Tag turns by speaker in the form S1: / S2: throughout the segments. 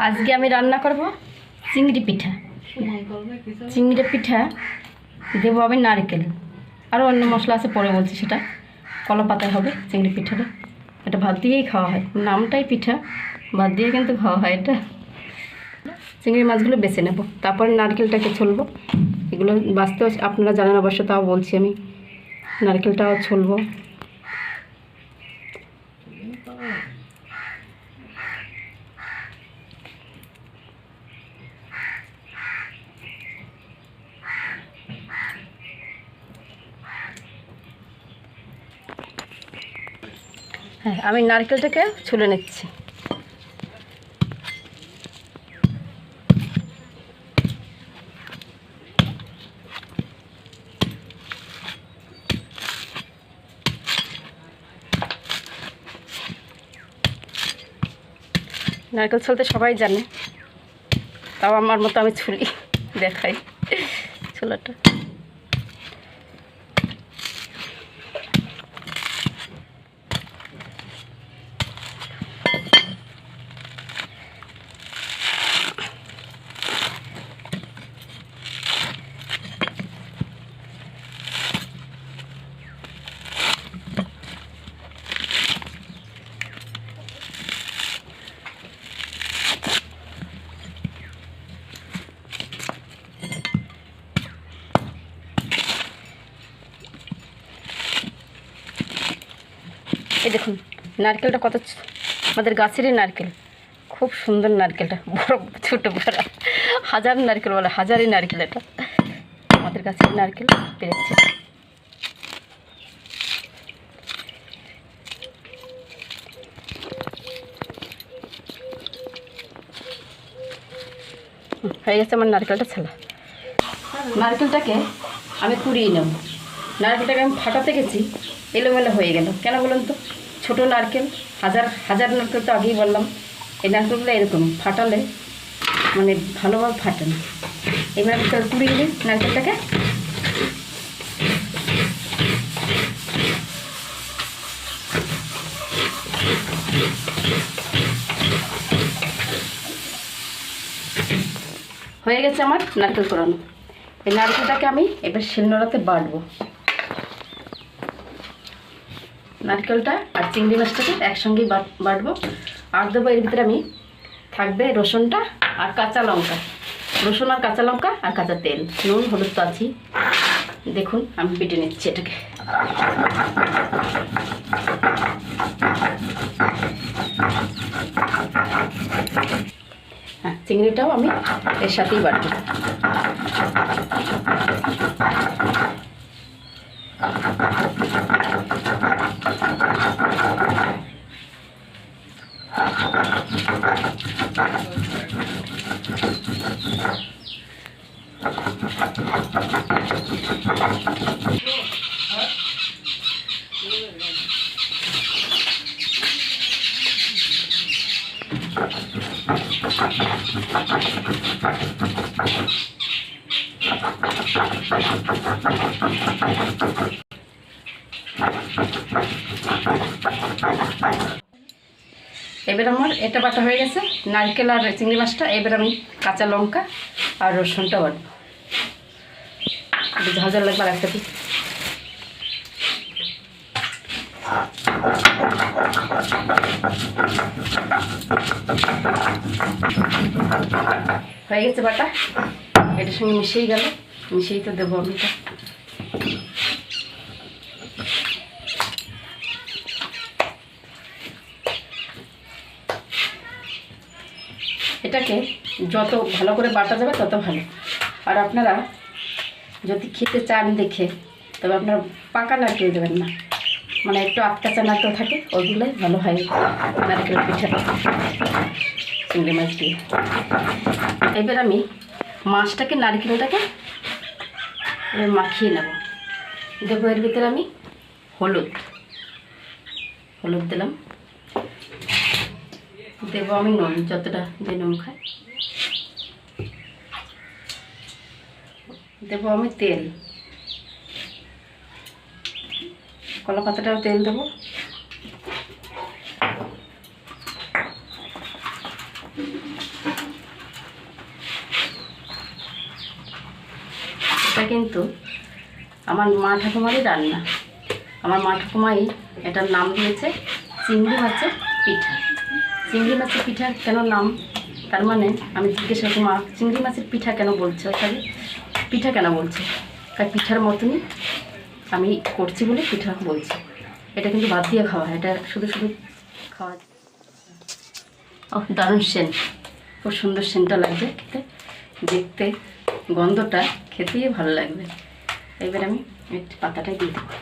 S1: আজকে আমি রান্না করব চিংড়ি পিঠা। চিংড়ি পিঠা দেবো আমি নারকেল, আরও অন্য মশলা আছে পরে বলছি, সেটা কলা পাতায় হবে চিংড়ি পিঠাটা। এটা ভাত দিয়েই খাওয়া হয়, নামটাই পিঠা, ভাত দিয়ে কিন্তু খাওয়া হয় এটা। চিংড়ি মাছগুলো বেছে নেব, তারপরে নারকেলটাকে ছুলবো। এগুলো বাঁচতেও আপনারা জানেন অবশ্য, তাও বলছি আমি। নারকেলটাও ছুলবো। হ্যাঁ, আমি নারকেলটাকে ছুলে নিচ্ছি। নারকেল ছুলতে সবাই জানে, তাও আমার মতো আমি ছুলি, দেখাই ছোলাটা। এই দেখুন নারকেলটা কত, আমাদের গাছেরই নারকেল, খুব সুন্দর নারকেলটা, বড় ছোটো বড় হাজার নারকেল বলে, হাজারই নারকেল, এটা আমাদের গাছের নারকেল পেরেছে। হয়ে গেছে আমার নারকেলটা ছালা। নারকেলটাকে আমি কুড়িয়ে নেব। নারকেলটাকে আমি ফাটাতে গেছি, এলোমেলো হয়ে গেল কেন বলুন তো? ছোটো নারকেল, হাজার হাজার নারকেল তো আগেই বললাম, এই নারকেলগুলো এরকম ফাটালে মানে ভালোভাবে ফাটে না। এবার কুড়িয়ে নিই নারকেলটাকে। হয়ে গেছে আমার নারকেল কোরানো। এই নারকেলটাকে আমি এবার শিলনোড়াতে বাটবো। নারকেলটা আর চিংড়ি মাছটাকে একসঙ্গেই বাটবো। আর দেবো এর ভিতরে আমি থাকবে রসুনটা আর কাঁচা লঙ্কা, রসুন আর কাঁচা লঙ্কা আর কাঁচা তেল, নুন হলুদ তো আছেই। দেখুন আমি বেটে নিচ্ছি এটাকে। হ্যাঁ, চিংড়িটাও আমি এর সাথেই বাটবো। এবার আমার এটা বাটা হয়ে গেছে, নারকেল আর চিংড়ি মাছটা। এবার আমি কাঁচা লঙ্কা আর রসুনটা বাটবো, ঝাল ঝাল লাগবে একসাথে। হয়ে গেছে বাটা, এটার সঙ্গে মিশিয়ে গেল, মিশিয়ে তো দেবো আমি। এটাকে যত ভালো করে বাটা যাবে তত ভালো। আর আপনারা যদি খেতে চান দেখে, তবে আপনারা পাকা নারকেল দেবেন না, মানে একটু আটকাচা নারকেল থাকে, ওইগুলোই ভালো হয় নারকেল পিঠাটা চিংড়ি মাছ দিয়ে। এবার আমি মাছটাকে, নারকেলটাকে মাখিয়ে নেব। দেবো এর ভিতরে আমি হলুদ, হলুদ দিলাম। দেবো আমি নুন, যতটা যে নুন খাই। দেবো আমি তেল, কলা পাতাটাও তেল দেবো। এটা কিন্তু আমার মা ঠাকুমারই রান্না। আমার মা ঠাকুমাই এটার নাম দিয়েছে চিংড়ি মাছের পিঠা। চিংড়ি মাছের পিঠা কেন নাম, তার মানে আমি জিজ্ঞাসা করি, মা চিংড়ি মাছের পিঠা কেন বলছো, তাহলে পিঠা কেন বলছে? তাই পিঠার মতনই আমি করছি বলে পিঠা বলছি। এটা কিন্তু ভাত দিয়ে খাওয়া, এটা শুধু শুধু খাওয়া। ও দারুণ সেন্ট, খুব সুন্দর সেন্টটা লাগবে খেতে, দেখতে গন্ধটা খেতেই ভালো লাগবে। এবার আমি একটু পাতাটাই দিয়ে দেবো।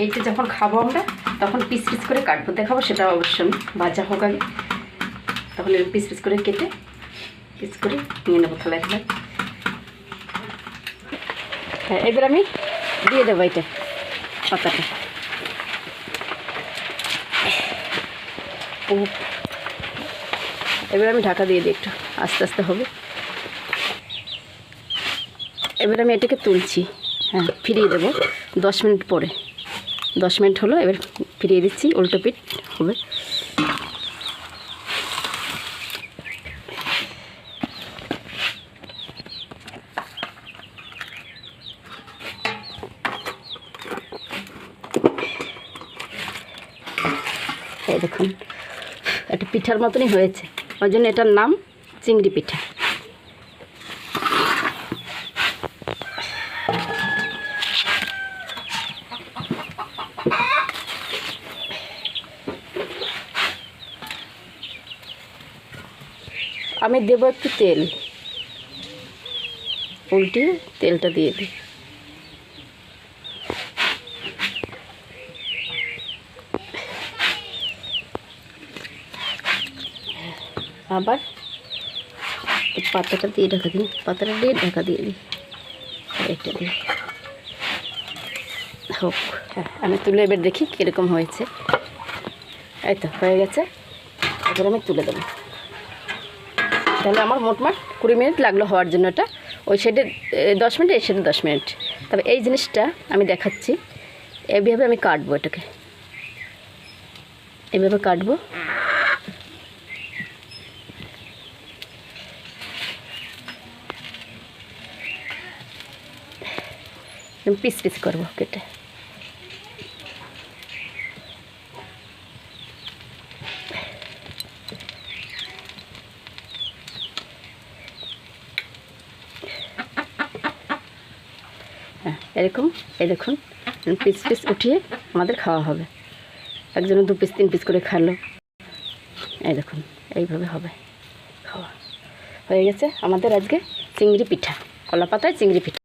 S1: এইটা যখন খাবো আমরা তখন পিস পিস করে কাটবো, দেখাবো সেটা অবশ্যই ভাজা হোক আগে, তখন পিস পিস করে কেটে পিস করে নিয়ে নেবো থালায় থালায়। হ্যাঁ, এবার আমি দিয়ে দেবো এটা পাতাটা। এবার আমি ঢাকা দিয়ে দিই, একটু আস্তে আস্তে হবে। এবার আমি এটাকে তুলছি, হ্যাঁ ফিরিয়ে দেবো 10 মিনিট পরে। 10 মিনিট হলো, এবার ফিরিয়ে দিচ্ছি, উল্টো পিঠ হবে। এই দেখুন একটা পিঠার মতনই হয়েছে, ওই জন্য এটার নাম চিংড়ি পিঠা। আমি দেবো একটু তেল, উল্টিয়ে তেলটা দিয়ে দিই। আবার পাতাটা দিয়ে ঢাকা দিই, পাতাটা দিয়ে ঢাকা দিয়ে দিই, এটা দিয়ে হোক। হ্যাঁ, আমি তুলে এবার দেখি কীরকম হয়েছে। এই তো হয়ে গেছে, এবার আমি তুলে দেবো। তাহলে আমার মোটমাট 20 মিনিট লাগলো হওয়ার জন্য। এটা ওই সাইডে 10 মিনিট, এই সাইডে 10 মিনিট। তবে এই জিনিসটা আমি দেখাচ্ছি, এইভাবে আমি কাটবো, এটাকে এইভাবে কাটবো। পিস পিস করবো কেটে। হ্যাঁ এরকম, এই দেখুন পিস পিস উঠিয়ে আমাদের খাওয়া হবে। একজনে 2 পিস 3 পিস করে খালো, এই দেখুন এইভাবে হবে খাওয়া। হয়ে গেছে আমাদের আজকে চিংড়ি পিঠা, কলা পাতায় চিংড়ি পিঠা।